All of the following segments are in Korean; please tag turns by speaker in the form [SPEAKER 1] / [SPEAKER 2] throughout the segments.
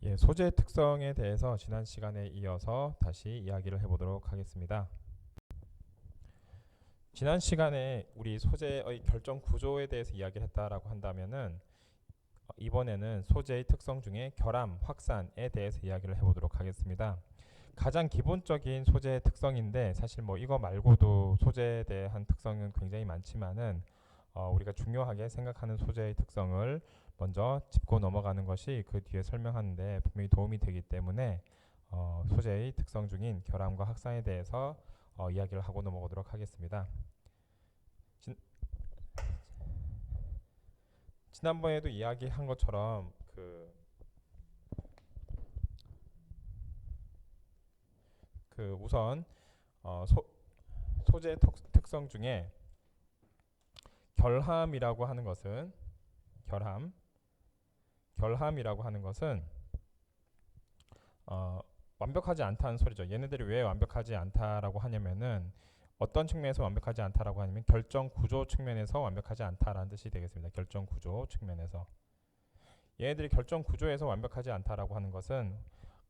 [SPEAKER 1] 예, 소재의 특성에 대해서 지난 시간에 이어서 다시 이야기를 해보도록 하겠습니다. 지난 시간에 우리 소재의 결정 구조에 대해서 이야기를 했다라고 한다면은 이번에는 소재의 특성 중에 결함, 확산에 대해서 이야기를 해보도록 하겠습니다. 가장 기본적인 소재의 특성인데 사실 뭐 이거 말고도 소재에 대한 특성은 굉장히 많지만은 우리가 중요하게 생각하는 소재의 특성을 먼저 짚고 넘어가는 것이 그 뒤에 설명하는데 분명히 도움이 되기 때문에 소재의 특성 중인 결함과 확산에 대해서 이야기를 하고 넘어가도록 하겠습니다. 지난번에도 이야기한 것처럼 우선 소재의 특성 중에 결함이라고 하는 것은 결함이라고 하는 것은 완벽하지 않다는 소리죠. 얘네들이 왜 완벽하지 않다라고 하냐면은 어떤 측면에서 완벽하지 않다라고 하냐면 결정 구조 측면에서 완벽하지 않다라는 뜻이 되겠습니다. 결정 구조 측면에서 얘네들이 결정 구조에서 완벽하지 않다라고 하는 것은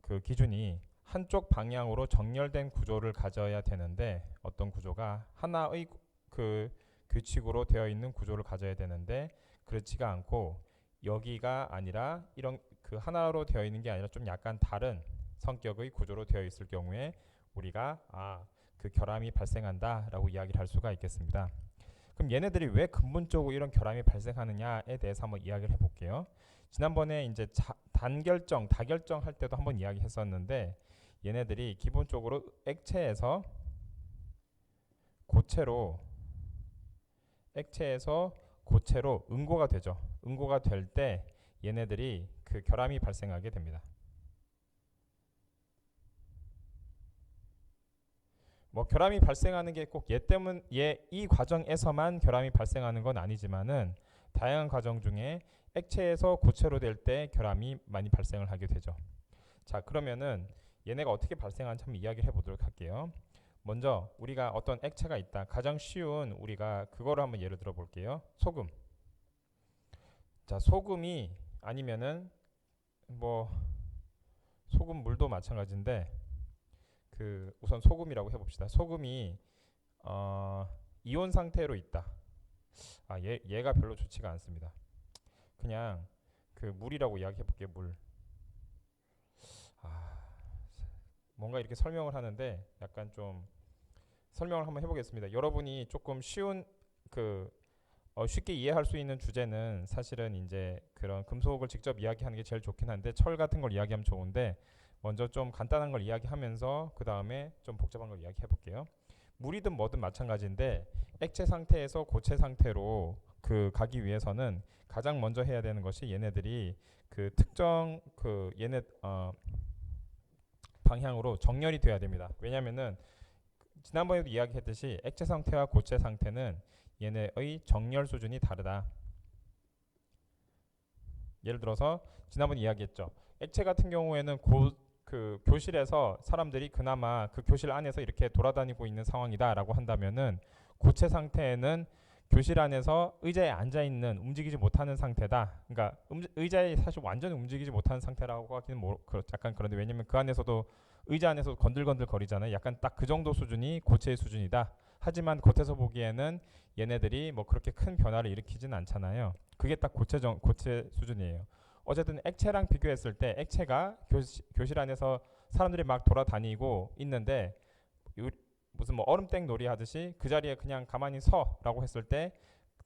[SPEAKER 1] 그 기준이 한쪽 방향으로 정렬된 구조를 가져야 되는데 어떤 구조가 하나의 그 규칙으로 되어 있는 구조를 가져야 되는데 그렇지가 않고 여기가 아니라 이런 그 하나로 되어 있는 게 아니라 좀 약간 다른 성격의 구조로 되어 있을 경우에 우리가 그 결함이 발생한다라고 이야기를 할 수가 있겠습니다. 그럼 얘네들이 왜 근본적으로 이런 결함이 발생하느냐에 대해서 한번 이야기를 해볼게요. 지난번에 이제 단결정, 다결정 할 때도 한번 이야기했었는데 얘네들이 기본적으로 액체에서 고체로 응고가 되죠. 응고가 될 때 얘네들이 그 결함이 발생하게 됩니다. 뭐 결함이 발생하는 게 꼭 이 과정에서만 결함이 발생하는 건 아니지만은 다양한 과정 중에 액체에서 고체로 될 때 결함이 많이 발생을 하게 되죠. 자, 그러면은 얘네가 어떻게 발생하는지 한번 이야기를 해보도록 할게요. 먼저 우리가 어떤 액체가 있다. 가장 쉬운 우리가 그거를 한번 예를 들어 볼게요. 소금. 자, 소금이 아니면은 뭐 소금 물도 마찬가지인데 우선 소금이라고 해봅시다. 소금이 이온 상태로 있다. 얘가 별로 좋지가 않습니다. 그냥 그 물이라고 이야기해볼게요. 물. 뭔가 이렇게 설명을 하는데 약간 좀 설명을 한번 해보겠습니다. 여러분이 조금 쉬운 쉽게 이해할 수 있는 주제는 사실은 이제 그런 금속을 직접 이야기하는 게 제일 좋긴 한데 철 같은 걸 이야기하면 좋은데 먼저 좀 간단한 걸 이야기하면서 그 다음에 좀 복잡한 걸 이야기해 볼게요. 물이든 뭐든 마찬가지인데 액체 상태에서 고체 상태로 가기 위해서는 가장 먼저 해야 되는 것이 얘네들이 그 특정 방향으로 정렬이 돼야 됩니다. 왜냐하면은 지난번에도 이야기했듯이 액체 상태와 고체 상태는 얘네의 정렬 수준이 다르다. 예를 들어서 지난번에 이야기했죠. 액체 같은 경우에는 교실에서 사람들이 그나마 그 교실 안에서 이렇게 돌아다니고 있는 상황이다라고 한다면은 고체 상태에는 교실 안에서 의자에 앉아 있는 움직이지 못하는 상태다. 그러니까 의자에 사실 완전히 움직이지 못하는 상태라고 하기는 약간 그런데 왜냐면 그 안에서도 의자 안에서 건들건들 거리잖아요. 약간 딱 그 정도 수준이 고체의 수준이다. 하지만 겉에서 보기에는 얘네들이 뭐 그렇게 큰 변화를 일으키진 않잖아요. 그게 딱 고체 수준이에요. 어쨌든 액체랑 비교했을 때 액체가 교실 안에서 사람들이 막 돌아다니고 있는데 무슨 뭐 얼음땡 놀이 하듯이 그 자리에 그냥 가만히 서라고 했을 때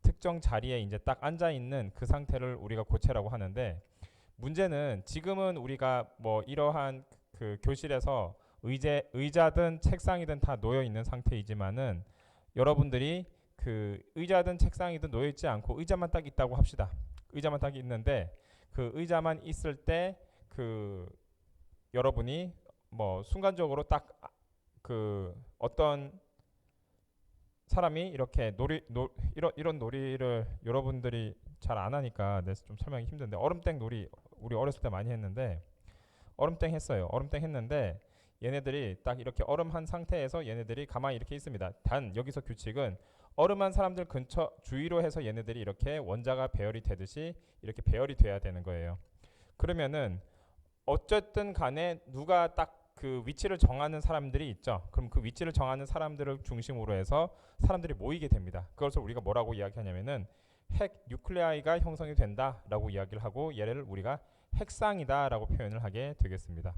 [SPEAKER 1] 특정 자리에 이제 딱 앉아 있는 그 상태를 우리가 고체라고 하는데 문제는 지금은 우리가 뭐 이러한 그 교실에서 의자든 책상이든 다 놓여 있는 상태이지만은 여러분들이 그 의자든 책상이든 놓여 있지 않고 의자만 딱 있다고 합시다. 의자만 딱 있는데 그 의자만 있을 때 여러분이 뭐 순간적으로 딱 어떤 사람이 이렇게 이런 놀이를 여러분들이 잘 안 하니까 좀 설명이 힘든데 얼음땡 놀이 우리 어렸을 때 많이 했는데 얼음땡 했어요. 얼음땡 했는데 얘네들이 딱 이렇게 얼음한 상태에서 얘네들이 가만히 이렇게 있습니다. 단 여기서 규칙은 얼음한 사람들 주위로 해서 얘네들이 이렇게 원자가 배열이 되듯이 이렇게 배열이 돼야 되는 거예요. 그러면은 어쨌든 간에 누가 딱 그 위치를 정하는 사람들이 있죠. 그럼 그 위치를 정하는 사람들을 중심으로 해서 사람들이 모이게 됩니다. 그것을 우리가 뭐라고 이야기하냐면은 핵 뉴클레아이가 형성이 된다라고 이야기를 하고 얘를 우리가 핵상이다라고 표현을 하게 되겠습니다.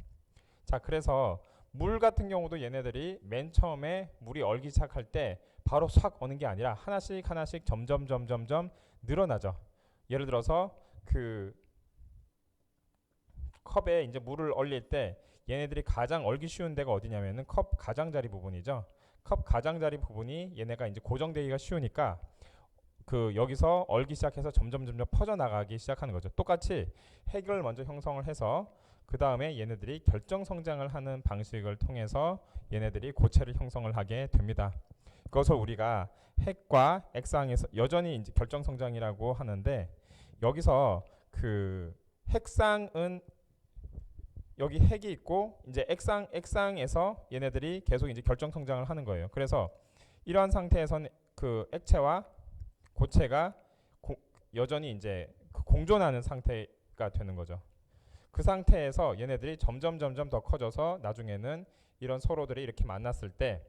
[SPEAKER 1] 자, 그래서 물 같은 경우도 얘네들이 맨 처음에 물이 얼기 시작할 때 바로 싹 오는 게 아니라 하나씩 하나씩 점점 늘어나죠. 예를 들어서 그 컵에 이제 물을 얼릴 때 얘네들이 가장 얼기 쉬운 데가 어디냐면은 컵 가장자리 부분이죠. 컵 가장자리 부분이 얘네가 이제 고정되기가 쉬우니까 그 여기서 얼기 시작해서 점점 퍼져나가기 시작하는 거죠. 똑같이 핵을 먼저 형성을 해서 그 다음에 얘네들이 결정 성장을 하는 방식을 통해서 얘네들이 고체를 형성을 하게 됩니다. 그것을 우리가 핵과 액상에서 여전히 이제 결정 성장이라고 하는데, 여기서 그 핵상은 여기 핵이 있고 이제 액상에서 얘네들이 계속 이제 결정 성장을 하는 거예요. 그래서 이러한 상태에서는 그 액체와 고체가 여전히 이제 공존하는 상태가 되는 거죠. 그 상태에서 얘네들이 점점 더 커져서 나중에는 이런 서로들이 이렇게 만났을 때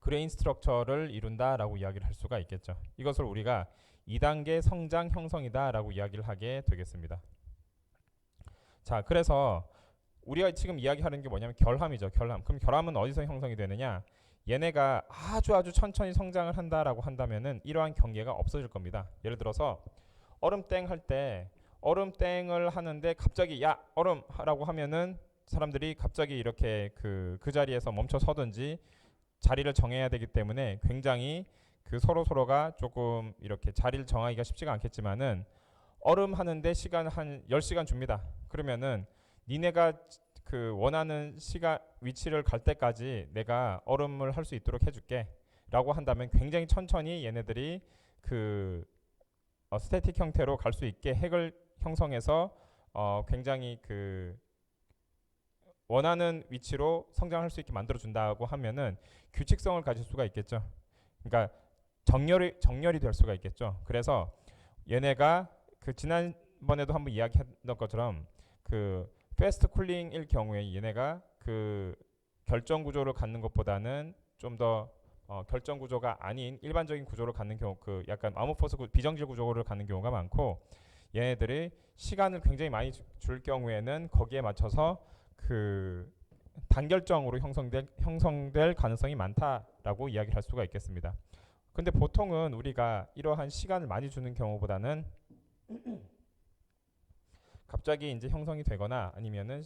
[SPEAKER 1] 그레인 스트럭처를 이룬다라고 이야기를 할 수가 있겠죠. 이것을 우리가 2단계 성장 형성이다라고 이야기를 하게 되겠습니다. 자, 그래서 우리가 지금 이야기하는 게 뭐냐면 결함이죠. 결함. 그럼 결함은 어디서 형성이 되느냐? 얘네가 아주 천천히 성장을 한다라고 한다면은 이러한 경계가 없어질 겁니다. 예를 들어서 얼음땡 할 때 얼음땡을 하는데 갑자기 야 얼음라고 하면은 사람들이 갑자기 이렇게 그 자리에서 멈춰 서든지 자리를 정해야 되기 때문에 굉장히 그 서로가 조금 이렇게 자리를 정하기가 쉽지가 않겠지만은 얼음 하는데 시간 한 10시간 줍니다. 그러면은 니네가 그 원하는 시간 위치를 갈 때까지 내가 얼음을 할 수 있도록 해줄게 라고 한다면 굉장히 천천히 얘네들이 그 스태틱 형태로 갈 수 있게 핵을 형성해서 굉장히 그 원하는 위치로 성장할 수 있게 만들어 준다고 하면은 규칙성을 가질 수가 있겠죠. 그러니까 정렬이 될 수가 있겠죠. 그래서 얘네가 그 지난번에도 한번 이야기했던 것처럼 그 패스트 쿨링일 경우에 얘네가 그 결정 구조를 갖는 것보다는 좀 더 결정 구조가 아닌 일반적인 구조를 갖는 경우, 그 약간 아모포스 비정질 구조를 갖는 경우가 많고, 얘네들이 시간을 굉장히 많이 줄 경우에는 거기에 맞춰서 그 단결정으로 형성될 가능성이 많다라고 이야기를 할 수가 있겠습니다. 근데 보통은 우리가 이러한 시간을 많이 주는 경우보다는 갑자기 이제 형성이 되거나 아니면은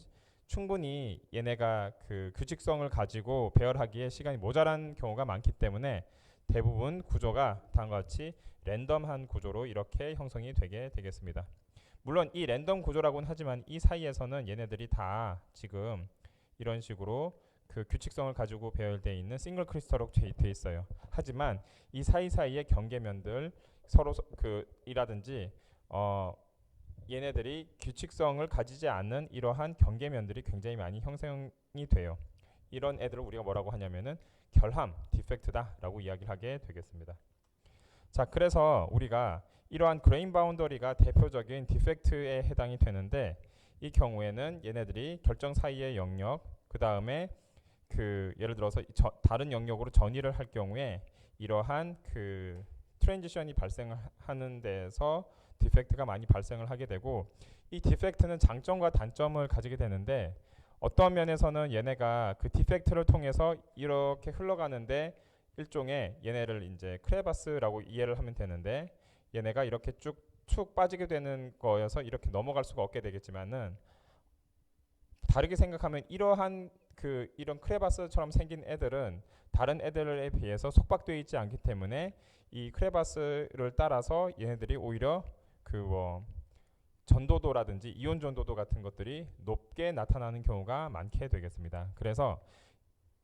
[SPEAKER 1] 충분히 얘네가 그 규칙성을 가지고 배열하기에 시간이 모자란 경우가 많기 때문에 대부분 구조가 다음과 같이 랜덤한 구조로 이렇게 형성이 되게 되겠습니다. 물론 이 랜덤 구조라고는 하지만 이 사이에서는 얘네들이 다 지금 이런 식으로 그 규칙성을 가지고 배열되어 있는 싱글 크리스탈로 되어 있어요. 하지만 이 사이사이의 경계면들 서로 그 이라든지 얘네들이 규칙성을 가지지 않는 이러한 경계면들이 굉장히 많이 형성이 돼요. 이런 애들을 우리가 뭐라고 하냐면은 결함, 디펙트다라고 이야기를 하게 되겠습니다. 자, 그래서 우리가 이러한 그레인 바운더리가 대표적인 디펙트에 해당이 되는데, 이 경우에는 얘네들이 결정 사이의 영역, 그 다음에 그 예를 들어서 다른 영역으로 전이를 할 경우에 이러한 그 트랜지션이 발생하는 데서 디펙트가 많이 발생을 하게 되고, 이 디펙트는 장점과 단점을 가지게 되는데, 어떤 면에서는 얘네가 그 디펙트를 통해서 이렇게 흘러가는데 일종의 얘네를 이제 크레바스라고 이해를 하면 되는데, 얘네가 이렇게 쭉 빠지게 되는 거여서 이렇게 넘어갈 수가 없게 되겠지만은, 다르게 생각하면 이러한 이런 크레바스처럼 생긴 애들은 다른 애들에 비해서 속박되어 있지 않기 때문에 이 크레바스를 따라서 얘네들이 오히려 그 전도도라든지 이온 전도도 같은 것들이 높게 나타나는 경우가 많게 되겠습니다. 그래서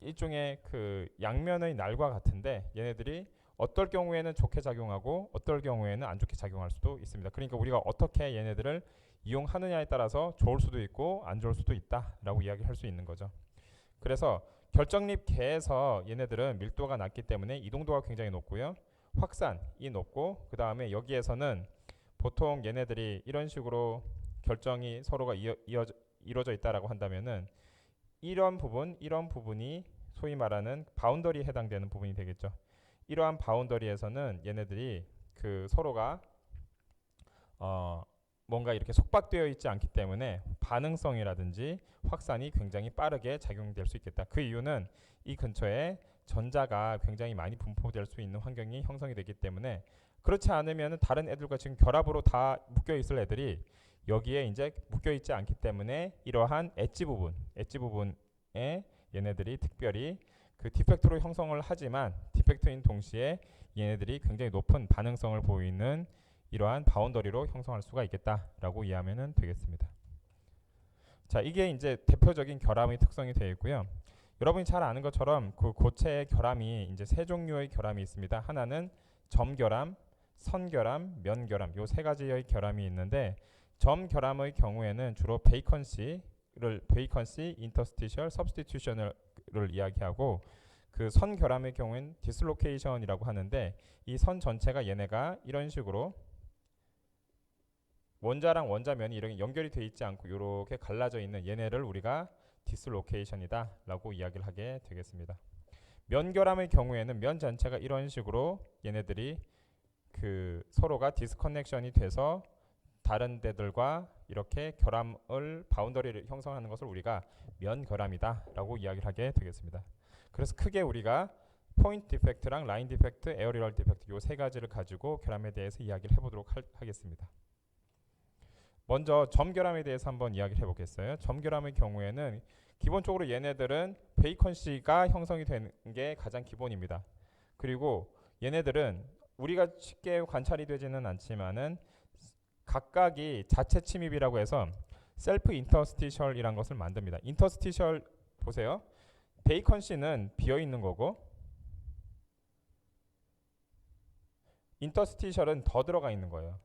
[SPEAKER 1] 일종의 그 양면의 날과 같은데 얘네들이 어떨 경우에는 좋게 작용하고 어떨 경우에는 안 좋게 작용할 수도 있습니다. 그러니까 우리가 어떻게 얘네들을 이용하느냐에 따라서 좋을 수도 있고 안 좋을 수도 있다라고 이야기할 수 있는 거죠. 그래서 결정립계에서 얘네들은 밀도가 낮기 때문에 이동도가 굉장히 높고요. 확산이 높고, 그 다음에 여기에서는 보통 얘네들이 이런 식으로 결정이 서로가 이루어져 있다라고 한다면은 이런 부분이 소위 말하는 바운더리에 해당되는 부분이 되겠죠. 이러한 바운더리에서는 얘네들이 그 서로가 뭔가 이렇게 속박되어 있지 않기 때문에 반응성이라든지 확산이 굉장히 빠르게 작용될 수 있겠다. 그 이유는 이 근처에 전자가 굉장히 많이 분포될 수 있는 환경이 형성이 되기 때문에 그렇지 않으면 다른 애들과 지금 결합으로 다 묶여 있을 애들이 여기에 이제 묶여 있지 않기 때문에 이러한 엣지 부분에 얘네들이 특별히 그 디펙트로 형성을 하지만 디펙트인 동시에 얘네들이 굉장히 높은 반응성을 보이는 이러한 바운더리로 형성할 수가 있겠다라고 이해하면 되겠습니다. 자, 이게 이제 대표적인 결함의 특성이 되어 있고요. 여러분이 잘 아는 것처럼 그 고체의 결함이 이제 세 종류의 결함이 있습니다. 하나는 점결함, 선결함, 면결함 요 세 가지의 결함이 있는데 점결함의 경우에는 주로 베이컨시, 인터스티셜, 서브스티튜션을 이야기하고 그 선결함의 경우에는 디슬로케이션이라고 하는데 이 선 전체가 얘네가 이런 식으로 원자랑 원자면이 이렇게 연결이 되어 있지 않고 이렇게 갈라져 있는 얘네를 우리가 디슬로케이션이다 라고 이야기를 하게 되겠습니다. 면결함의 경우에는 면 전체가 이런 식으로 얘네들이 그 서로가 디스커넥션이 돼서 다른 데들과 이렇게 결함을 바운더리를 형성하는 것을 우리가 면결함이다 라고 이야기를 하게 되겠습니다. 그래서 크게 우리가 포인트 디펙트랑 라인 디펙트, 에어리럴 디펙트 요 세 가지를 가지고 결함에 대해서 이야기를 해보도록 하겠습니다. 먼저 점결함에 대해서 한번 이야기를 해보겠어요. 점결함의 경우에는 기본적으로 얘네들은 베이컨시가 형성이 되는 게 가장 기본입니다. 그리고 얘네들은 우리가 쉽게 관찰이 되지는 않지만은 각각이 자체 침입이라고 해서 셀프 인터스티셜이라는 것을 만듭니다. 인터스티셜 보세요. 베이컨시는 비어 있는 거고 인터스티셜은 더 들어가 있는 거예요.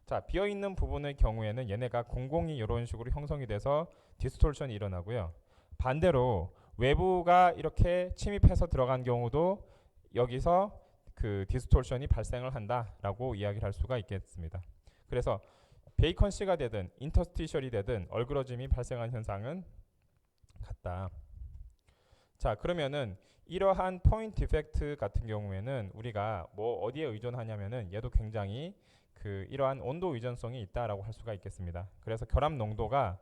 [SPEAKER 1] 자, 비어 있는 부분의 경우에는 얘네가 공공이 이런 식으로 형성이 돼서 디스톨션이 일어나고요. 반대로 외부가 이렇게 침입해서 들어간 경우도 여기서 그 디스톨션이 발생을 한다라고 이야기를 할 수가 있겠습니다. 그래서 베이컨시가 되든 인터스티셜이 되든 얼그러짐이 발생한 현상은 같다. 자, 그러면은 이러한 포인트 디펙트 같은 경우에는 우리가 뭐 어디에 의존하냐면은 얘도 굉장히 그 이러한 온도 의존성이 있다라고 할 수가 있겠습니다. 그래서 결합 농도가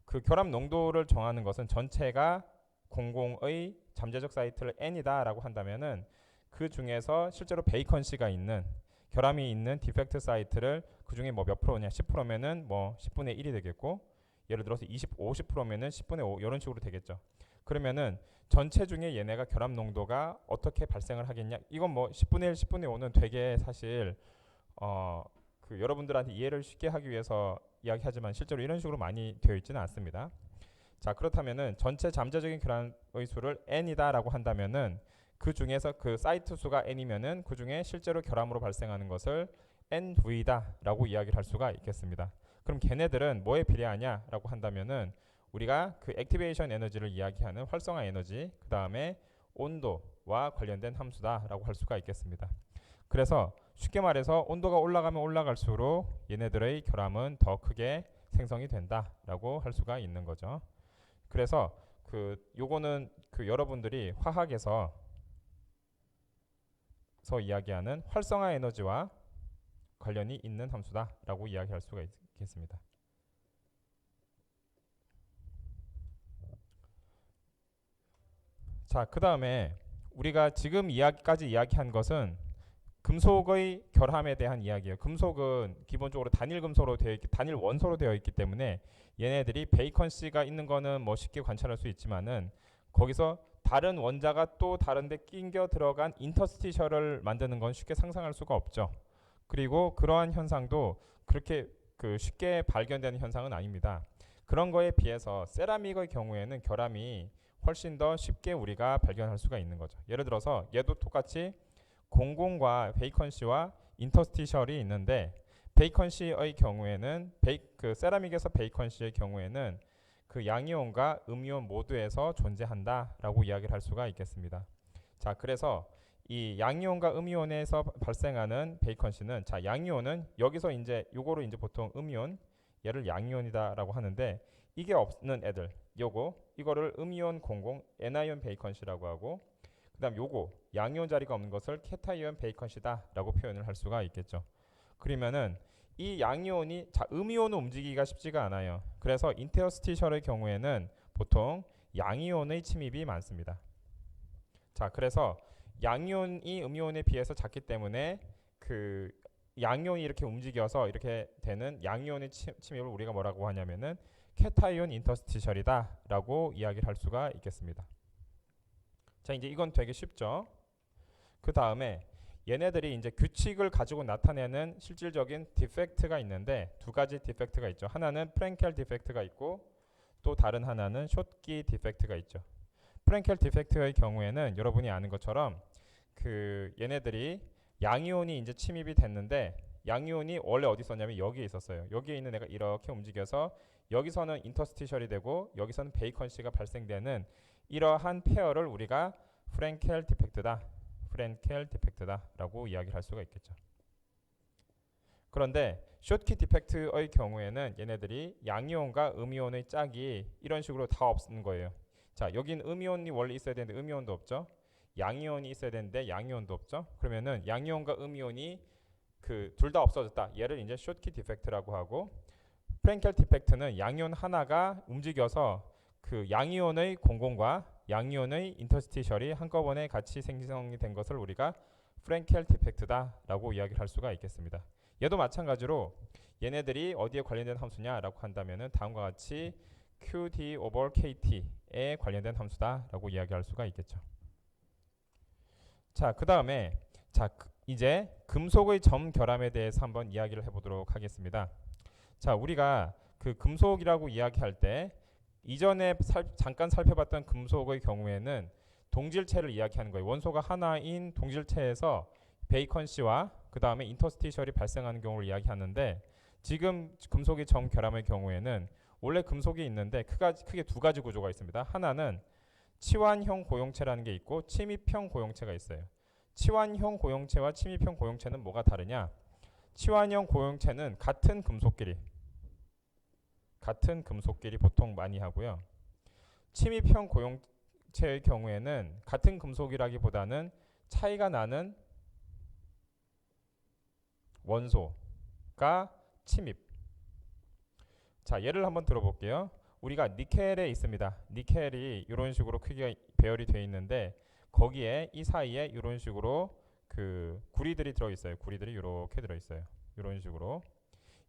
[SPEAKER 1] 그 결합 농도를 정하는 것은 전체가 공공의 잠재적 사이트를 n이다라고 한다면은 그 중에서 실제로 베이컨시가 있는 결함이 있는 디펙트 사이트를 그 중에 뭐 몇 프로냐 10%면은 뭐 10분의 1이 되겠고 예를 들어서 50%면은 10분의 5 이런 식으로 되겠죠. 그러면은 전체 중에 얘네가 결합 농도가 어떻게 발생을 하겠냐? 이건 뭐 10분의 1, 10분의 5는 되게 사실 그 여러분들한테 이해를 쉽게 하기 위해서 이야기하지만 실제로 이런 식으로 많이 되어 있지는 않습니다. 자, 그렇다면은 전체 잠재적인 결합의 수를 n이다라고 한다면은 그 중에서 그 사이트 수가 n이면은 그 중에 실제로 결함으로 발생하는 것을 nV다라고 이야기를 할 수가 있겠습니다. 그럼 걔네들은 뭐에 비례하냐라고 한다면은 우리가 그 액티베이션 에너지를 이야기하는 활성화 에너지 그 다음에 온도와 관련된 함수다라고 할 수가 있겠습니다. 그래서 쉽게 말해서 온도가 올라가면 올라갈수록 얘네들의 결함은 더 크게 생성이 된다라고 할 수가 있는 거죠. 그래서 그 요거는 그 여러분들이 화학에서 이야기하는 활성화 에너지와 관련이 있는 함수다라고 이야기할 수가 있겠습니다. 자, 그 다음에 우리가 지금 이야기까지 이야기한 것은 금속의 결함에 대한 이야기예요. 금속은 기본적으로 단일 금속으로 단일 원소로 되어 있기 때문에 얘네들이 베이컨시가 있는 거는 뭐 쉽게 관찰할 수 있지만은 거기서 다른 원자가 또 다른데 낑겨 들어간 인터스티셜을 만드는 건 쉽게 상상할 수가 없죠. 그리고 그러한 현상도 그렇게 그 쉽게 발견되는 현상은 아닙니다. 그런 거에 비해서 세라믹의 경우에는 결함이 훨씬 더 쉽게 우리가 발견할 수가 있는 거죠. 예를 들어서 얘도 똑같이 공공과 베이컨시와 인터스티셜이 있는데 베이컨시의 경우에는 그 세라믹에서 베이컨시의 경우에는 그 양이온과 음이온 모두에서 존재한다라고 이야기를 할 수가 있겠습니다. 자, 그래서 이 양이온과 음이온에서 발생하는 베이컨시는 자, 양이온은 여기서 이제 요거로 이제 보통 음이온 얘를 양이온이다라고 하는데 이게 없는 애들 이거를 음이온 00 애나이온 베이컨시라고 하고 그다음 요거 양이온 자리가 없는 것을 케타이온 베이컨시다라고 표현을 할 수가 있겠죠. 그러면은 이 양이온이 음이온은 움직이기가 쉽지가 않아요. 그래서 인터스티셜의 경우에는 보통 양이온의 침입이 많습니다. 자, 그래서 양이온이 음이온에 비해서 작기 때문에 그 양이온이 이렇게 움직여서 이렇게 되는 양이온의 침입을 우리가 뭐라고 하냐면은 케타이온 인터스티셜이다라고 이야기를 할 수가 있겠습니다. 자, 이제 이건 되게 쉽죠. 그 다음에 얘네들이 이제 규칙을 가지고 나타내는 실질적인 디펙트가 있는데 두 가지 디펙트가 있죠. 하나는 프랭켈 디펙트가 있고 또 다른 하나는 숏기 디펙트가 있죠. 프랭켈 디펙트의 경우에는 여러분이 아는 것처럼 그 얘네들이 양이온이 이제 침입이 됐는데 양이온이 원래 어디 있었냐면 여기에 있었어요. 여기에 있는 애가 이렇게 움직여서 여기서는 인터스티셜이 되고 여기서는 베이컨시가 발생되는 이러한 페어를 우리가 프랭켈 디펙트다라고 이야기를 할 수가 있겠죠. 그런데 숏키 디펙트의 경우에는 얘네들이 양이온과 음이온의 짝이 이런 식으로 다 없는 거예요. 자, 여긴 음이온이 원래 있어야 되는데 음이온도 없죠. 양이온이 있어야 되는데 양이온도 없죠. 그러면은 양이온과 음이온이 그 둘 다 없어졌다. 얘를 이제 숏키 디펙트라고 하고 프랭켈 디펙트는 양이온 하나가 움직여서 그 양이온의 공공과 양이온의 인터스티셜이 한꺼번에 같이 생성이 된 것을 우리가 프랭켈 디펙트다라고 이야기를 할 수가 있겠습니다. 얘도 마찬가지로 얘네들이 어디에 관련된 함수냐라고 한다면은 다음과 같이 QD over KT에 관련된 함수다라고 이야기할 수가 있겠죠. 자, 그 다음에 이제 금속의 점 결함에 대해서 한번 이야기를 해보도록 하겠습니다. 자, 우리가 그 금속이라고 이야기할 때 이전에 잠깐 살펴봤던 금속의 경우에는 동질체를 이야기하는 거예요. 원소가 하나인 동질체에서 베이컨시와 그 다음에 인터스티셜이 발생하는 경우를 이야기하는데 지금 금속의 점 결함의 경우에는 원래 금속이 있는데 크게 두 가지 구조가 있습니다. 하나는 치환형 고용체라는 게 있고 침입형 고용체가 있어요. 치환형 고용체와 침입형 고용체는 뭐가 다르냐? 치환형 고용체는 같은 금속끼리 보통 많이 하고요. 침입형 고용체의 경우에는 같은 금속이라기보다는 차이가 나는 원소가 침입. 자, 예를 한번 들어볼게요. 우리가 니켈에 있습니다. 니켈이 이런 식으로 크기가 배열이 되어 있는데 거기에 이 사이에 이런 식으로 그 구리들이 들어있어요. 구리들이 이렇게 들어있어요. 이런 식으로.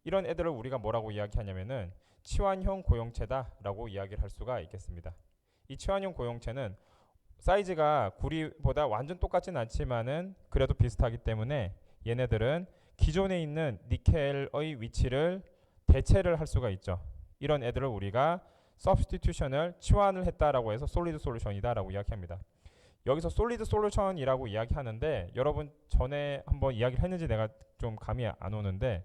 [SPEAKER 1] 이런 애들을 우리가 뭐라고 이야기하냐면은 치환형 고용체다라고 이야기를 할 수가 있겠습니다. 이 치환형 고용체는 사이즈가 구리보다 완전 똑같진 않지만은 그래도 비슷하기 때문에 얘네들은 기존에 있는 니켈의 위치를 대체를 할 수가 있죠. 이런 애들을 우리가 substitution을 치환을 했다라고 해서 solid solution이다라고 이야기합니다. 여기서 solid solution이라고 이야기하는데 여러분 전에 한번 이야기를 했는지 내가 좀 감이 안 오는데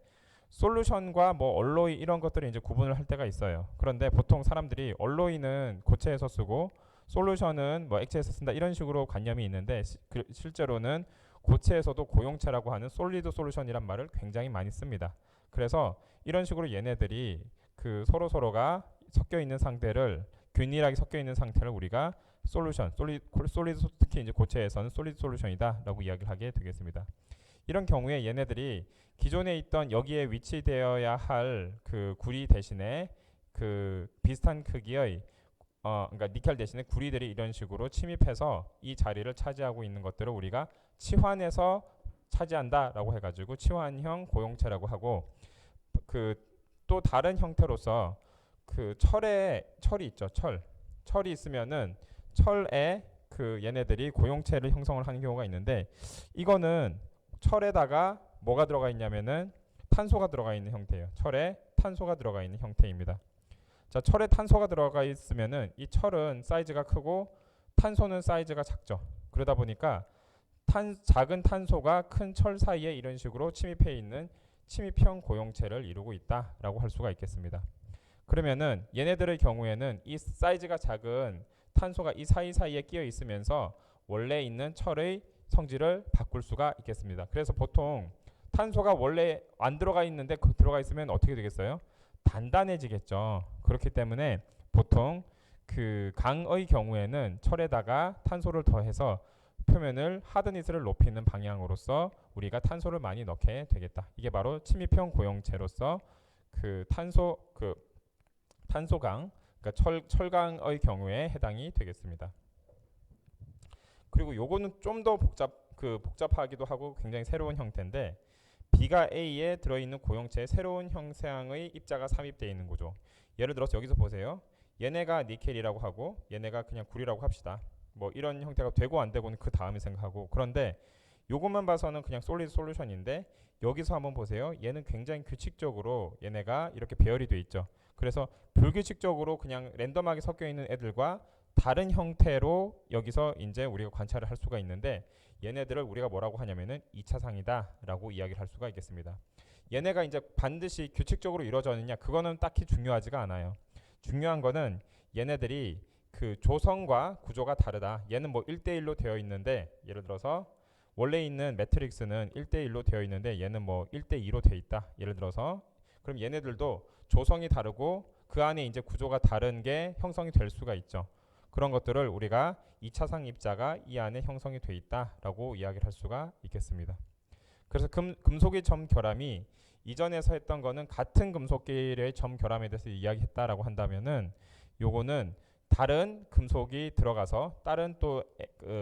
[SPEAKER 1] 솔루션과 뭐 얼로이 이런 것들을 이제 구분을 할 때가 있어요. 그런데 보통 사람들이 얼로이는 고체에서 쓰고 솔루션은 뭐 액체에서 쓴다 이런 식으로 관념이 있는데 실제로는 고체에서도 고용체라고 하는 솔리드 솔루션이란 말을 굉장히 많이 씁니다. 그래서 이런 식으로 얘네들이 그 서로가 섞여 있는 상태를 균일하게 섞여 있는 상태를 우리가 솔루션, 솔리드 특히 이제 고체에서는 솔리드 솔루션이다라고 이야기를 하게 되겠습니다. 이런 경우에 얘네들이 기존에 있던 여기에 위치되어야 할 그 구리 대신에 그 비슷한 크기의 그러니까 니켈 대신에 구리들이 이런 식으로 침입해서 이 자리를 차지하고 있는 것들을 우리가 치환해서 차지한다라고 해가지고 치환형 고용체라고 하고 그 또 다른 형태로서 그 철이 있죠. 철이 있으면은 철에 그 얘네들이 고용체를 형성을 하는 경우가 있는데 이거는 철에다가 뭐가 들어가 있냐면은 탄소가 들어가 있는 형태예요. 철에 탄소가 들어가 있는 형태입니다. 자, 철에 탄소가 들어가 있으면은 이 철은 사이즈가 크고 탄소는 사이즈가 작죠. 그러다 보니까 작은 탄소가 큰 철 사이에 이런 식으로 침입해 있는 침입형 고용체를 이루고 있다라고 할 수가 있겠습니다. 그러면은 얘네들의 경우에는 이 사이즈가 작은 탄소가 이 사이사이에 끼어 있으면서 원래 있는 철의 성질을 바꿀 수가 있겠습니다. 그래서 보통 탄소가 원래 안 들어가 있는데 들어가 있으면 어떻게 되겠어요? 단단해지겠죠. 그렇기 때문에 보통 그 강의 경우에는 철에다가 탄소를 더해서 표면을 하드니스를 높이는 방향으로서 우리가 탄소를 많이 넣게 되겠다. 이게 바로 침입형 고용체로서 그 탄소강, 그러니까 철강의 경우에 해당이 되겠습니다. 그리고 요거는 좀 더 복잡하기도 하고 굉장히 새로운 형태인데, B가 A에 들어있는 고용체의 새로운 형상의 입자가 삽입되어 있는 거죠. 예를 들어서 여기서 보세요. 얘네가 니켈이라고 하고 얘네가 그냥 구리라고 합시다. 뭐 이런 형태가 되고 안 되고는 그 다음에 생각하고, 그런데 요것만 봐서는 그냥 솔리드 솔루션인데 여기서 한번 보세요. 얘는 굉장히 규칙적으로 얘네가 이렇게 배열이 돼 있죠. 그래서 불규칙적으로 그냥 랜덤하게 섞여 있는 애들과 다른 형태로 여기서 이제 우리가 관찰을 할 수가 있는데, 얘네들을 우리가 뭐라고 하냐면은 2차상이다 라고 이야기를 할 수가 있겠습니다. 얘네가 이제 반드시 규칙적으로 이루어졌느냐, 그거는 딱히 중요하지가 않아요. 중요한 거는 얘네들이 그 조성과 구조가 다르다. 얘는 뭐 1대1로 되어 있는데, 예를 들어서 원래 있는 매트릭스는 1대1로 되어 있는데 얘는 뭐 1대2로 되어 있다. 예를 들어서 그럼 얘네들도 조성이 다르고 그 안에 이제 구조가 다른 게 형성이 될 수가 있죠. 그런 것들을 우리가 2차상 입자가 이 안에 형성이 돼 있다라고 이야기를 할 수가 있겠습니다. 그래서 금속의 점 결함이 이전에서 했던 거는 같은 금속끼리의 점 결함에 대해서 이야기했다라고 한다면은 요거는 다른 금속이 들어가서 다른 또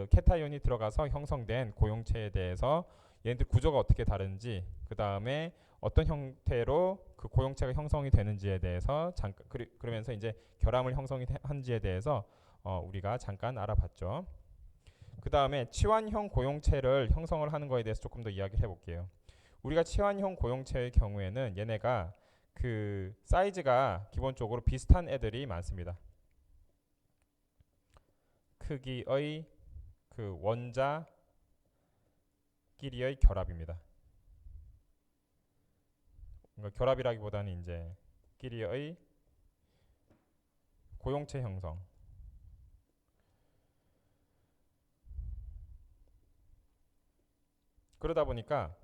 [SPEAKER 1] 케타이온이 들어가서 형성된 고용체에 대해서 얘네들 구조가 어떻게 다른지, 그 다음에 어떤 형태로 그 고용체가 형성이 되는지에 대해서 잠깐 그러면서 이제 결함을 형성이 한지에 대해서 우리가 잠깐 알아봤죠. 그 다음에 치환형 고용체를 형성을 하는 거에 대해서 조금 더 이야기를 해볼게요. 우리가 치환형 고용체의 경우에는 얘네가 그 사이즈가 기본적으로 비슷한 애들이 많습니다. 크기의 그 원자끼리의 결합입니다. 그러니까 결합이라기보다는 이제 끼리의 고용체 형성. 그러다 보니까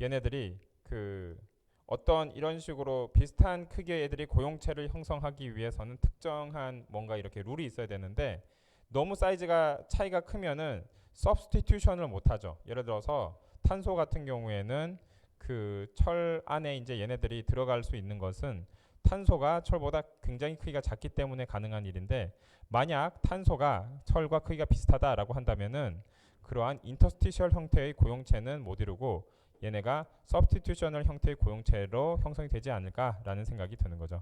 [SPEAKER 1] 얘네들이 그 어떤 이런 식으로 비슷한 크기의 애들이 고용체를 형성하기 위해서는 특정한 뭔가 이렇게 룰이 있어야 되는데, 너무 사이즈가 차이가 크면은 서브스티튜션을 못 하죠. 예를 들어서 탄소 같은 경우에는 그 철 안에 이제 얘네들이 들어갈 수 있는 것은 탄소가 철보다 굉장히 크기가 작기 때문에 가능한 일인데, 만약 탄소가 철과 크기가 비슷하다라고 한다면은 그러한 인터스티셜 형태의 고용체는 못 이루고 얘네가 서브스티튜셔널 형태의 고용체로 형성이 되지 않을까라는 생각이 드는 거죠.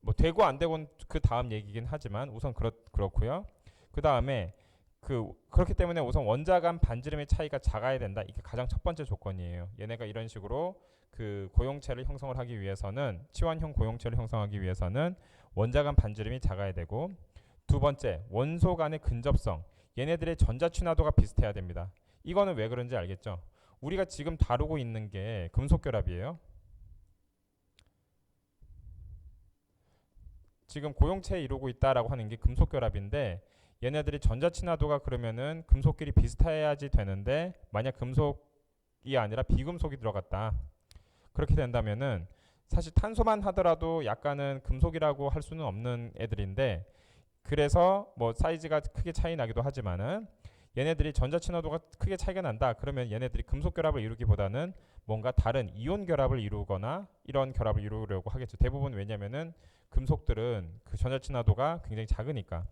[SPEAKER 1] 뭐 되고 안 되고는 그 다음 얘기긴 하지만 우선 그렇고요. 그 다음에 그렇기 때문에 우선 원자 간 반지름의 차이가 작아야 된다. 이게 가장 첫 번째 조건이에요. 얘네가 이런 식으로 그 고용체를 형성을 하기 위해서는, 치환형 고용체를 형성하기 위해서는 원자 간 반지름이 작아야 되고, 두 번째 원소 간의 근접성. 얘네들의 전자 친화도가 비슷해야 됩니다. 이거는 왜 그런지 알겠죠? 우리가 지금 다루고 있는 게 금속 결합이에요. 지금 고용체 이루고 있다라고 하는 게 금속 결합인데, 얘네들이 전자 친화도가 그러면은 금속끼리 비슷해야지 되는데, 만약 금속이 아니라 비금속이 들어갔다. 그렇게 된다면은 사실 탄소만 하더라도 약간은 금속이라고 할 수는 없는 애들인데, 그래서 뭐 사이즈가 크게 차이 나기도 하지만은 얘네들이 전자 친화도가 크게 차이가 난다. 그러면 얘네들이 금속 결합을 이루기보다는 뭔가 다른 이온 결합을 이루거나 이런 결합을 이루려고 하겠죠. 대부분 왜냐면은 금속들은 그 전자 친화도가 굉장히 작으니까.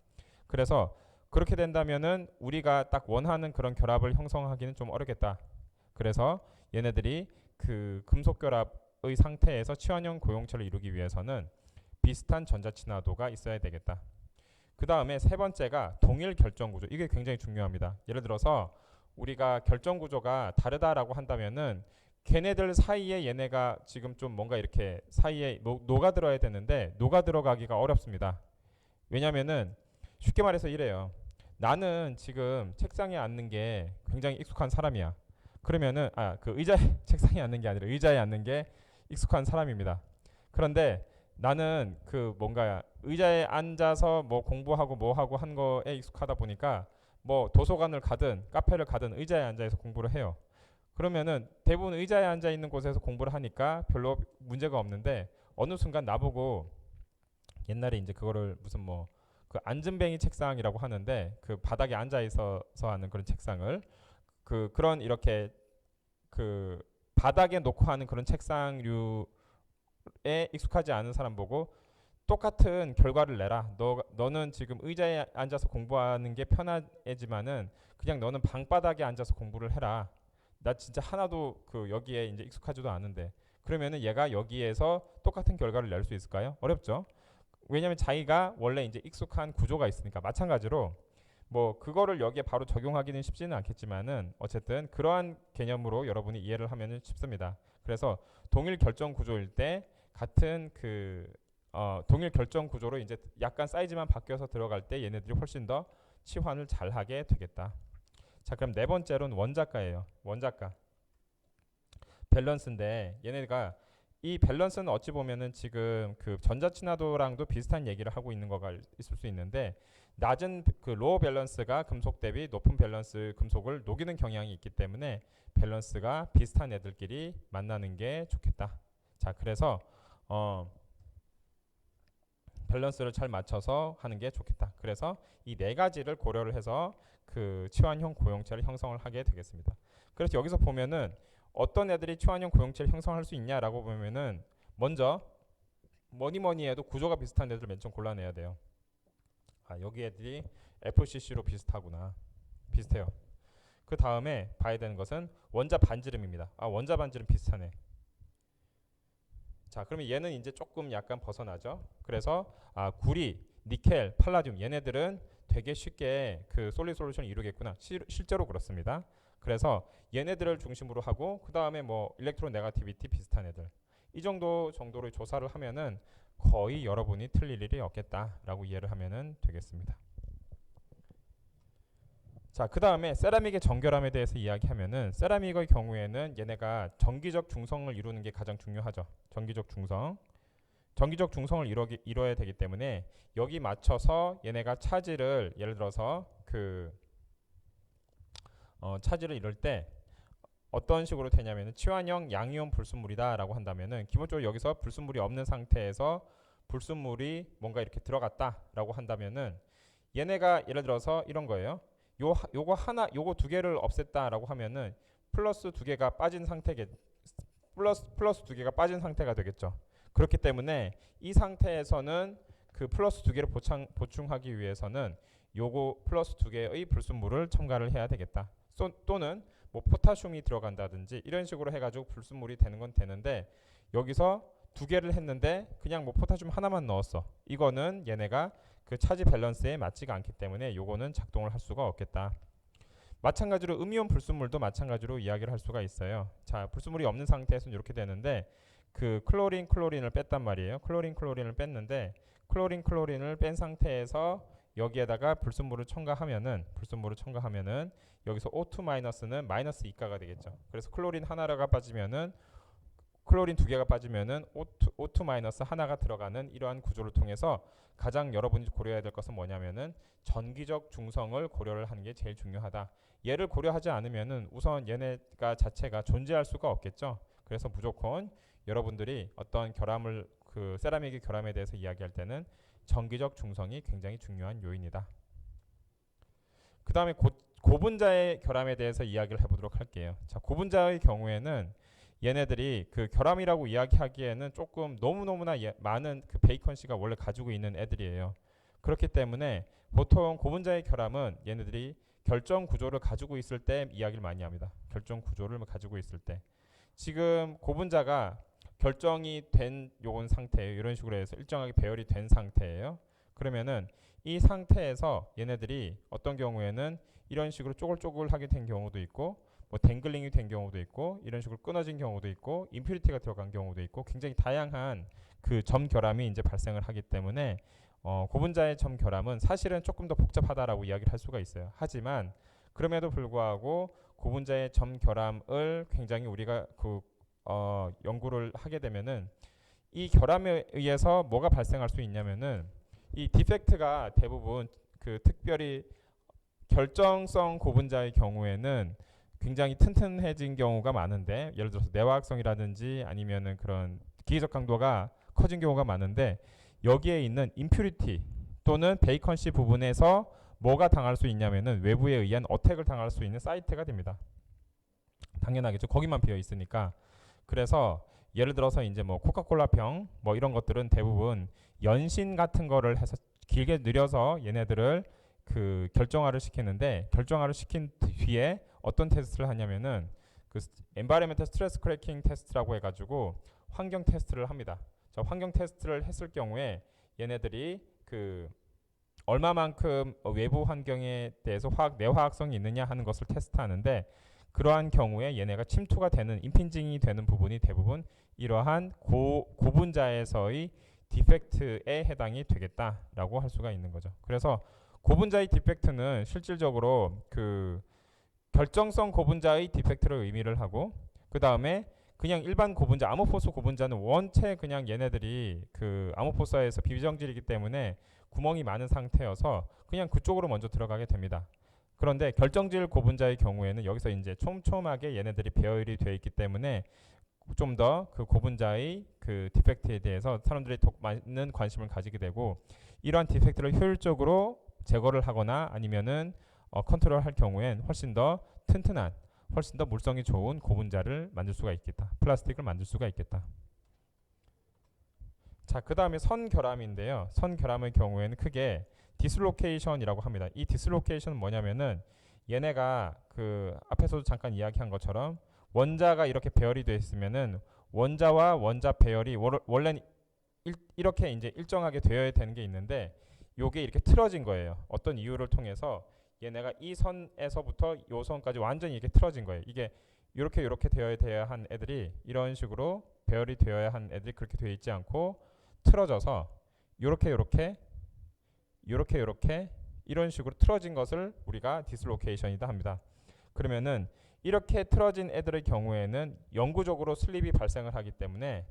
[SPEAKER 1] 그래서 그렇게 된다면은 우리가 딱 원하는 그런 결합을 형성하기는 좀 어렵겠다. 그래서 얘네들이 그 금속 결합의 상태에서 치환형 고용체를 이루기 위해서는 비슷한 전자 친화도가 있어야 되겠다. 그 다음에 세 번째가 동일 결정 구조. 이게 굉장히 중요합니다. 예를 들어서 우리가 결정 구조가 다르다라고 한다면은 걔네들 사이에 얘네가 지금 좀 뭔가 이렇게 사이에 녹아들어야 되는데 녹아들어가기가 어렵습니다. 왜냐면은 쉽게 말해서 이래요. 나는 지금 책상에 앉는 게 굉장히 익숙한 사람이야. 그러면은 그 책상에 앉는 게 아니라 의자에 앉는 게 익숙한 사람입니다. 그런데 나는 그 뭔가 의자에 앉아서 뭐 공부하고 뭐 하고 한 거에 익숙하다 보니까 뭐 도서관을 가든 카페를 가든 의자에 앉아서 공부를 해요. 그러면은 대부분 의자에 앉아 있는 곳에서 공부를 하니까 별로 문제가 없는데, 어느 순간 나보고 옛날에 이제 그거를 무슨 뭐 그 앉은뱅이 책상이라고 하는데 그 바닥에 앉아 있어서 하는 그런 책상을 그런 이렇게 그 바닥에 놓고 하는 그런 책상류에 익숙하지 않은 사람 보고 똑같은 결과를 내라. 너는 지금 의자에 앉아서 공부하는 게 편하지만은 그냥 너는 방바닥에 앉아서 공부를 해라. 나 진짜 하나도 그 여기에 이제 익숙하지도 않은데 그러면은 얘가 여기에서 똑같은 결과를 낼 수 있을까요? 어렵죠. 왜냐하면 자기가 원래 이제 익숙한 구조가 있으니까. 마찬가지로 뭐 그거를 여기에 바로 적용하기는 쉽지는 않겠지만은 어쨌든 그러한 개념으로 여러분이 이해를 하면은 쉽습니다. 그래서 동일 결정 구조일 때 같은 동일 결정 구조로 이제 약간 사이즈만 바뀌어서 들어갈 때 얘네들이 훨씬 더 치환을 잘하게 되겠다. 자, 그럼 네 번째로는 원작가예요. 원작가. 밸런스인데 얘네가 이 밸런스는 어찌 보면은 지금 그 전자친화도랑도 비슷한 얘기를 하고 있는 거가 있을 수 있는데 낮은 그 로어 밸런스가 금속 대비 높은 밸런스 금속을 녹이는 경향이 있기 때문에 밸런스가 비슷한 애들끼리 만나는 게 좋겠다. 자, 그래서 밸런스를 잘 맞춰서 하는 게 좋겠다. 그래서 이 네 가지를 고려를 해서 그 치환형 고용체를 형성을 하게 되겠습니다. 그래서 여기서 보면은 어떤 애들이 치환형 고용체를 형성할 수 있냐라고 보면은 먼저 뭐니 해도 구조가 비슷한 애들 맨 처음 골라내야 돼요. 아, 여기 애들이 FCC로 비슷해요. 그 다음에 봐야 되는 것은 원자 반지름입니다. 아, 원자 반지름 비슷하네. 자, 그러면 얘는 이제 조금 약간 벗어나죠. 그래서 구리, 니켈, 팔라듐 얘네들은 되게 쉽게 그 솔리드 솔루션을 이루겠구나. 실제로 그렇습니다. 그래서 얘네들을 중심으로 하고 그 다음에 뭐 일렉트론 네거티비티 비슷한 애들 이 정도로 조사를 하면은 거의 여러분이 틀릴 일이 없겠다라고 이해를 하면은 되겠습니다. 자, 그 다음에 세라믹의 정결함에 대해서 이야기하면은 세라믹의 경우에는 얘네가 정기적 중성을 이루는 게 가장 중요하죠. 정기적 중성을 이뤄야 되기 때문에 여기 맞춰서 얘네가 차지를 예를 들어서 차지를 이룰 때 어떤 식으로 되냐면은 치환형 양이온 불순물이다라고 한다면은 기본적으로 여기서 불순물이 없는 상태에서 불순물이 뭔가 이렇게 들어갔다라고 한다면은 얘네가 예를 들어서 이런 거예요. 요거 두 개를 없앴다라고 하면은 플러스 두 개가 빠진 상태가 되겠죠. 그렇기 때문에 이 상태에서는 그 플러스 두 개를 보충하기 위해서는 요거 플러스 두 개의 불순물을 첨가를 해야 되겠다. 또는 뭐 포타슘이 들어간다든지 이런 식으로 해가지고 불순물이 되는 건 되는데 여기서 두 개를 했는데 그냥 뭐 포타슘 하나만 넣었어. 이거는 얘네가 그 차지 밸런스에 맞지가 않기 때문에 요거는 작동을 할 수가 없겠다. 마찬가지로 음이온 불순물도 마찬가지로 이야기를 할 수가 있어요. 자, 불순물이 없는 상태에서는 이렇게 되는데 그 클로린을 뺐단 말이에요. 클로린을 뺐는데 클로린을 뺀 상태에서 여기에다가 불순물을 첨가하면은 여기서 O2-는 마이너스 2가가 되겠죠. 그래서 클로린 하나가 빠지면은 클로린 두 개가 빠지면은 O2- 하나가 들어가는 이러한 구조를 통해서 가장 여러분이 고려해야 될 것은 뭐냐면은 전기적 중성을 고려를 하는 게 제일 중요하다. 얘를 고려하지 않으면은 우선 얘네가 자체가 존재할 수가 없겠죠. 그래서 무조건 여러분들이 어떤 결함을 그 세라믹의 결함에 대해서 이야기할 때는 전기적 중성이 굉장히 중요한 요인이다. 그 다음에 고분자의 결함에 대해서 이야기를 해보도록 할게요. 자, 고분자의 경우에는 얘네들이 그 결함이라고 이야기하기에는 조금 너무너무나 많은 그 베이컨씨가 원래 가지고 있는 애들이에요. 그렇기 때문에 보통 고분자의 결함은 얘네들이 결정 구조를 가지고 있을 때 이야기를 많이 합니다. 결정 구조를 가지고 있을 때. 지금 고분자가 결정이 된 요건 상태예요. 이런 식으로 해서 일정하게 배열이 된 상태예요. 그러면은 이 상태에서 얘네들이 어떤 경우에는 이런 식으로 쪼글쪼글하게 된 경우도 있고 뭐 댕글링이 된 경우도 있고 이런 식으로 끊어진 경우도 있고 임퓨리티가 들어간 경우도 있고 굉장히 다양한 그 점 결함이 이제 발생을 하기 때문에 고분자의 점 결함은 사실은 조금 더 복잡하다라고 이야기를 할 수가 있어요. 하지만 그럼에도 불구하고 고분자의 점 결함을 굉장히 우리가 연구를 하게 되면은 이 결함에 의해서 뭐가 발생할 수 있냐면은 이 디펙트가 대부분 그 특별히 결정성 고분자의 경우에는 굉장히 튼튼해진 경우가 많은데 예를 들어서 내화학성이라든지 아니면은 그런 기계적 강도가 커진 경우가 많은데 여기에 있는 임퓨리티 또는 베이컨시 부분에서 뭐가 당할 수 있냐면은 외부에 의한 어택을 당할 수 있는 사이트가 됩니다. 당연하겠죠. 거기만 비어 있으니까. 그래서 예를 들어서 이제 뭐 코카콜라 병 뭐 이런 것들은 대부분 연신 같은 거를 해서 길게 늘려서 얘네들을 그 결정화를 시키는데, 결정화를 시킨 뒤에 어떤 테스트를 하냐면은 그 엔바이러멘탈 스트레스 크래킹 테스트라고 해가지고 환경 테스트를 합니다. 자, 환경 테스트를 했을 경우에 얘네들이 그 얼마만큼 외부 환경에 대해서 내화학성이 있느냐 하는 것을 테스트하는데, 그러한 경우에 얘네가 침투가 되는, 임핀징이 되는 부분이 대부분 이러한 고분자에서의 디펙트에 해당이 되겠다라고 할 수가 있는 거죠. 그래서 고분자의 디펙트는 실질적으로 그 결정성 고분자의 디펙트를 의미를 하고, 그 다음에 그냥 일반 고분자, 아모포스 고분자는 원체 그냥 얘네들이 그 아모포스에서 비정질이기 때문에 구멍이 많은 상태여서 그냥 그쪽으로 먼저 들어가게 됩니다. 그런데 결정질 고분자의 경우에는 여기서 이제 촘촘하게 얘네들이 배열이 되어 있기 때문에 좀 더 그 고분자의 그 디펙트에 대해서 사람들이 더 많은 관심을 가지게 되고, 이러한 디펙트를 효율적으로 제거를 하거나 아니면은 컨트롤할 경우엔 훨씬 더 튼튼한, 훨씬 더 물성이 좋은 고분자를 만들 수가 있겠다. 플라스틱을 만들 수가 있겠다. 자, 그 다음에 선결함인데요. 선결함의 경우에는 크게 디슬로케이션이라고 합니다. 이 디슬로케이션은 뭐냐면은 얘네가 그 앞에서도 잠깐 이야기한 것처럼 원자가 이렇게 배열이 되어 있으면은 원자와 원자 배열이 원래는 이렇게 이제 일정하게 되어야 되는 게 있는데, 요게 이렇게 틀어진 거예요. 어떤 이유를 통해서 얘네가 이 선에서부터 요 선까지 완전히 이렇게 틀어진 거예요. 이게 이렇게 되어야 한 애들이 이런 식으로 배열이 되어야 한 애들이 그렇게 되어 있지 않고 틀어져서 요렇게 이런 식으로 틀어진 것을 우리가 디슬로케이션이다 합니다. 그러면은 이렇게 틀어진 애들의 경우에는 영구적으로 슬립이 발생을 하기 때문에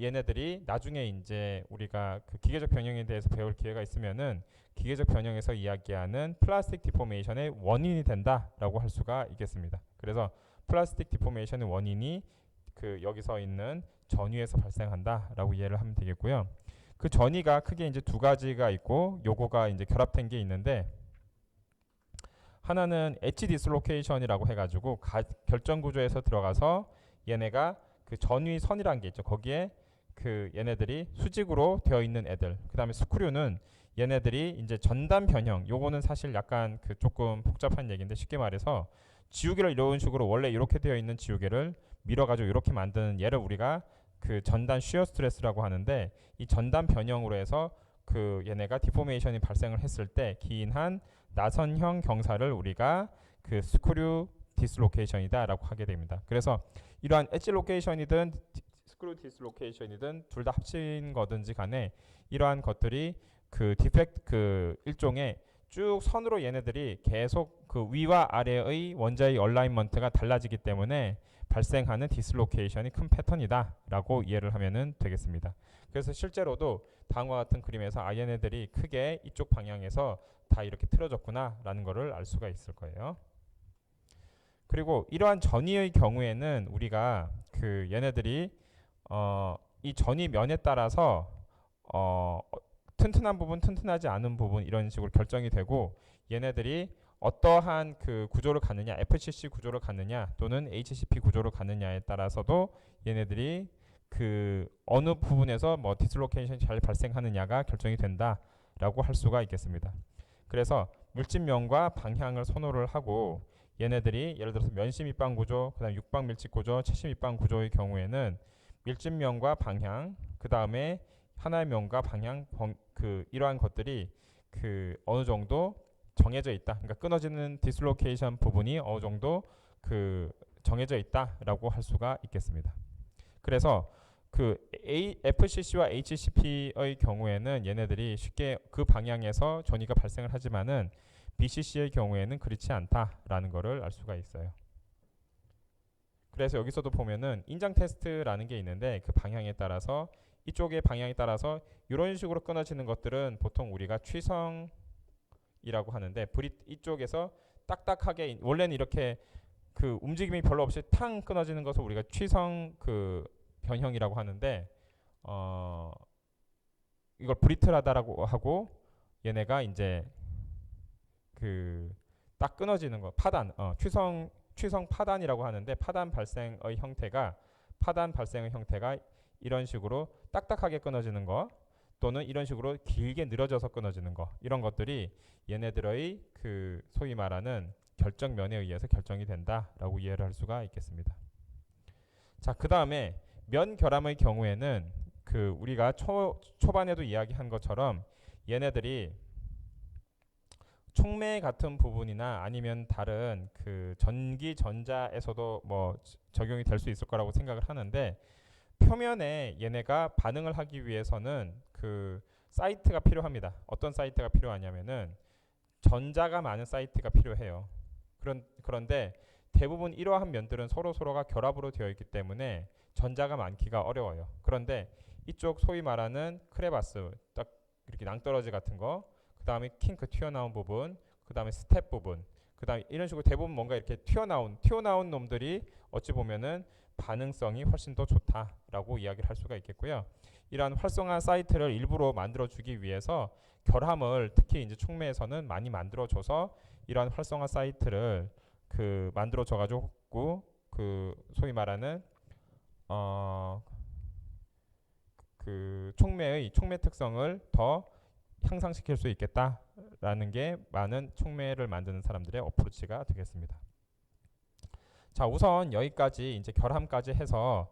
[SPEAKER 1] 얘네들이 나중에 이제 우리가 그 기계적 변형에 대해서 배울 기회가 있으면은 기계적 변형에서 이야기하는 플라스틱 디포메이션의 원인이 된다라고 할 수가 있겠습니다. 그래서 플라스틱 디포메이션의 원인이 그 여기서 있는 전위에서 발생한다라고 이해를 하면 되겠고요. 그 전위가 크게 이제 두 가지가 있고, 요거가 이제 결합된 게 있는데, 하나는 엣지 디슬로케이션이라고 해가지고 결정 구조에서 들어가서 얘네가 그 전위선이라는 게 있죠. 거기에 그 얘네들이 수직으로 되어 있는 애들. 그 다음에 스크류는 얘네들이 이제 전단 변형. 요거는 사실 약간 그 조금 복잡한 얘기인데, 쉽게 말해서 지우개를 이런 식으로 원래 이렇게 되어 있는 지우개를 밀어가지고 이렇게 만드는 얘를 우리가 그 전단 쉬어 스트레스라고 하는데, 이 전단 변형으로 해서 그 얘네가 디포메이션이 발생을 했을 때 기인한 나선형 경사를 우리가 그 스크류 디슬로케이션이다라고 하게 됩니다. 그래서 이러한 엣지 로케이션이든 스크류 디슬로케이션이든 둘 다 합친 거든지 간에 이러한 것들이 그 디펙트 그 일종의 쭉 선으로 얘네들이 계속 그 위와 아래의 원자의 얼라인먼트가 달라지기 때문에 발생하는 디슬로케이션이 큰 패턴이다라고 이해를 하면은 되겠습니다. 그래서 실제로도 다음과 같은 그림에서 얘네들이 크게 이쪽 방향에서 다 이렇게 틀어졌구나라는 것을 알 수가 있을 거예요. 그리고 이러한 전위의 경우에는 우리가 그 얘네들이 이 전위 면에 따라서 튼튼한 부분, 튼튼하지 않은 부분 이런 식으로 결정이 되고, 얘네들이 어떠한 그 구조를 갖느냐, FCC 구조를 갖느냐 또는 HCP 구조를 갖느냐에 따라서도 얘네들이 그 어느 부분에서 뭐 디슬로케이션이 잘 발생하느냐가 결정이 된다라고 할 수가 있겠습니다. 그래서 물집면과 방향을 선호를 하고, 얘네들이 예를 들어서 면심 입방 구조, 그다음 육방 밀집 구조, 채심 입방 구조의 경우에는 밀집면과 방향, 그 다음에 하나의 면과 방향, 그 이러한 것들이 그 어느 정도 정해져 있다. 그러니까 끊어지는 디슬로케이션 부분이 어느 정도 그 정해져 있다라고 할 수가 있겠습니다. 그래서 그 FCC와 HCP의 경우에는 얘네들이 쉽게 그 방향에서 전위가 발생을 하지만은 BCC의 경우에는 그렇지 않다라는 것을 알 수가 있어요. 그래서 여기서도 보면은 인장 테스트라는 게 있는데, 그 방향에 따라서 이쪽의 방향에 따라서 이런 식으로 끊어지는 것들은 보통 우리가 취성이라고 하는데, 이쪽에서 딱딱하게 원래는 이렇게 그 움직임이 별로 없이 탕 끊어지는 것을 우리가 취성 그 변형이라고 하는데, 이걸 브리틀하다라고 하고 얘네가 이제 그 딱 끊어지는 거 파단 취성 파단이라고 하는데 파단 발생의 형태가 이런 식으로 딱딱하게 끊어지는 거 또는 이런 식으로 길게 늘어져서 끊어지는 거 이런 것들이 얘네들의 그 소위 말하는 결정면에 의해서 결정이 된다라고 이해를 할 수가 있겠습니다. 자, 그 다음에 면 결함의 경우에는 그 우리가 초반에도 이야기한 것처럼 얘네들이 촉매 같은 부분이나 아니면 다른 그 전기 전자에서도 뭐 적용이 될 수 있을 거라고 생각을 하는데 표면에 얘네가 반응을 하기 위해서는 그 사이트가 필요합니다. 어떤 사이트가 필요하냐면은 전자가 많은 사이트가 필요해요. 그런데 대부분 이러한 면들은 서로가 결합으로 되어 있기 때문에 전자가 많기가 어려워요. 그런데 이쪽 소위 말하는 크레바스 딱 이렇게 낭떠러지 같은 거 그 다음에 킹크 튀어나온 부분, 그 다음에 스텝 부분, 그 다음에 이런 식으로 대부분 뭔가 이렇게 튀어나온 놈들이 어찌 보면은 반응성이 훨씬 더 좋다라고 이야기를 할 수가 있겠고요. 이러한 활성화 사이트를 일부러 만들어주기 위해서 결함을 특히 이제 촉매에서는 많이 만들어줘서 이러한 활성화 사이트를 그 만들어줘가지고 그 소위 말하는 그 촉매 특성을 더 향상시킬 수 있겠다라는 게 많은 촉매를 만드는 사람들의 어프로치가 되겠습니다. 자, 우선 여기까지 이제 결함까지 해서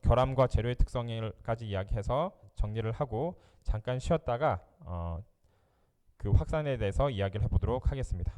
[SPEAKER 1] 결함과 재료의 특성까지 이야기해서 정리를 하고 잠깐 쉬었다가 그 확산에 대해서 이야기를 해보도록 하겠습니다.